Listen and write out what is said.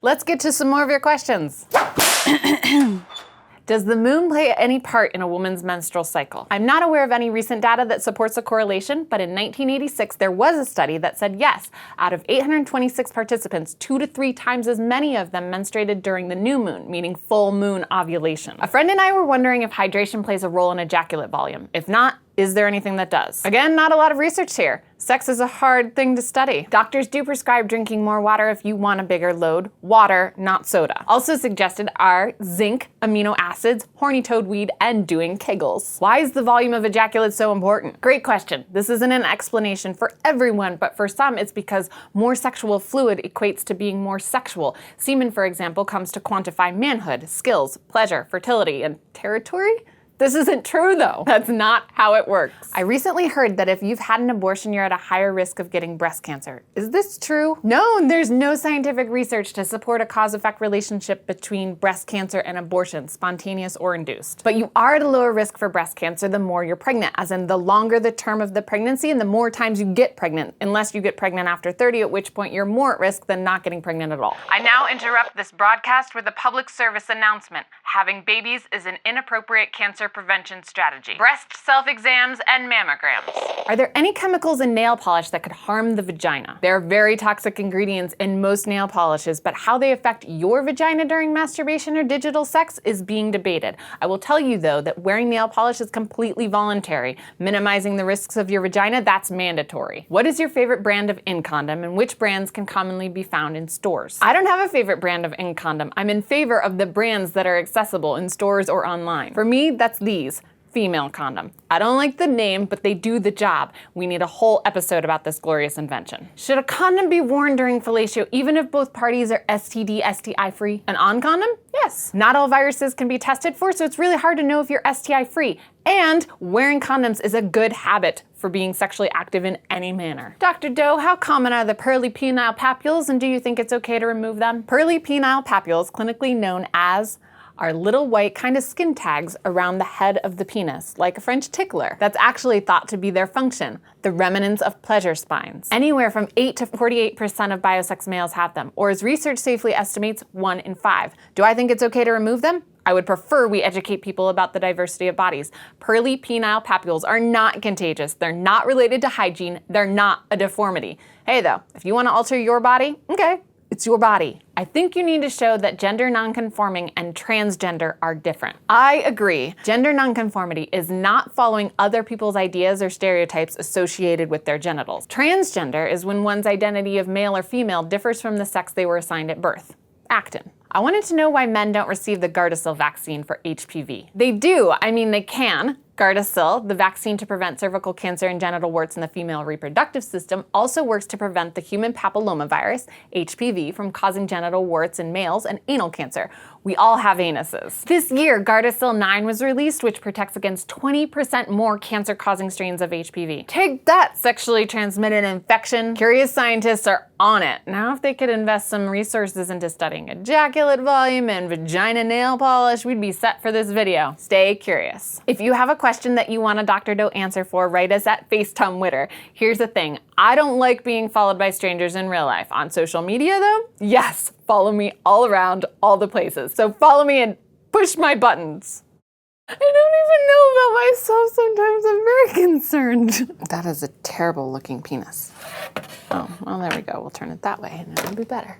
Let's get to some more of your questions. Does the moon play any part in a woman's menstrual cycle? I'm not aware of any recent data that supports a correlation, but in 1986 there was a study that said yes, out of 826 participants, 2 to 3 times as many of them menstruated during the new moon, meaning full moon ovulation. A friend and I were wondering if hydration plays a role in ejaculate volume. If not, is there anything that does? Again, not a lot of research here. Sex is a hard thing to study. Doctors do prescribe drinking more water if you want a bigger load. Water, not soda. Also suggested are zinc, amino acids, horny toad weed, and doing Kegels. Why is the volume of ejaculate so important? Great question. This isn't an explanation for everyone, but for some it's because more sexual fluid equates to being more sexual. Semen, for example, comes to quantify manhood, skills, pleasure, fertility, and territory? This isn't true though. That's not how it works. I recently heard that if you've had an abortion, you're at a higher risk of getting breast cancer. Is this true? No, there's no scientific research to support a cause-effect relationship between breast cancer and abortion, spontaneous or induced. But you are at a lower risk for breast cancer the more you're pregnant, as in the longer the term of the pregnancy and the more times you get pregnant, unless you get pregnant after 30, at which point you're more at risk than not getting pregnant at all. I now interrupt this broadcast with a public service announcement. Having babies is an inappropriate cancer prevention strategy. Breast self-exams and mammograms. Are there any chemicals in nail polish that could harm the vagina? There are very toxic ingredients in most nail polishes, but how they affect your vagina during masturbation or digital sex is being debated. I will tell you though that wearing nail polish is completely voluntary. Minimizing the risks of your vagina, that's mandatory. What is your favorite brand of in-condom and which brands can commonly be found in stores? I don't have a favorite brand of in-condom. I'm in favor of the brands that are accessible in stores or online. For me, that's these. Female condom. I don't like the name, but they do the job. We need a whole episode about this glorious invention. Should a condom be worn during fellatio even if both parties are STD, STI free? An on-condom? Yes. Not all viruses can be tested for, so it's really hard to know if you're STI free. And wearing condoms is a good habit for being sexually active in any manner. Dr. Doe, how common are the pearly penile papules, and do you think it's okay to remove them? Pearly penile papules, clinically known as, are little white kind of skin tags around the head of the penis, like a French tickler. That's actually thought to be their function, the remnants of pleasure spines. Anywhere from 8 to 48% of biosex males have them, or as research safely estimates, 1 in 5. Do I think it's okay to remove them? I would prefer we educate people about the diversity of bodies. Pearly penile papules are not contagious. They're not related to hygiene. They're not a deformity. Hey though, if you want to alter your body, okay. It's your body. I think you need to show that gender nonconforming and transgender are different. I agree. Gender nonconformity is not following other people's ideas or stereotypes associated with their genitals. Transgender is when one's identity of male or female differs from the sex they were assigned at birth. Acton. I wanted to know why men don't receive the Gardasil vaccine for HPV. They do. I mean, they can. Gardasil, the vaccine to prevent cervical cancer and genital warts in the female reproductive system, also works to prevent the human papillomavirus, HPV, from causing genital warts in males and anal cancer. We all have anuses. This year, Gardasil 9 was released, which protects against 20% more cancer-causing strains of HPV. Take that, sexually transmitted infection. Curious scientists are on it. Now, if they could invest some resources into studying ejaculate volume and vagina nail polish, we'd be set for this video. Stay curious. If you have a question that you want a Dr. Doe answer for, write us at FaceTimeWitter. Here's the thing, I don't like being followed by strangers in real life. On social media though, yes, follow me all around, all the places. So follow me and push my buttons. I don't even know about myself sometimes, I'm very concerned. That is a terrible looking penis. Oh, well there we go, we'll turn it that way and it'll be better.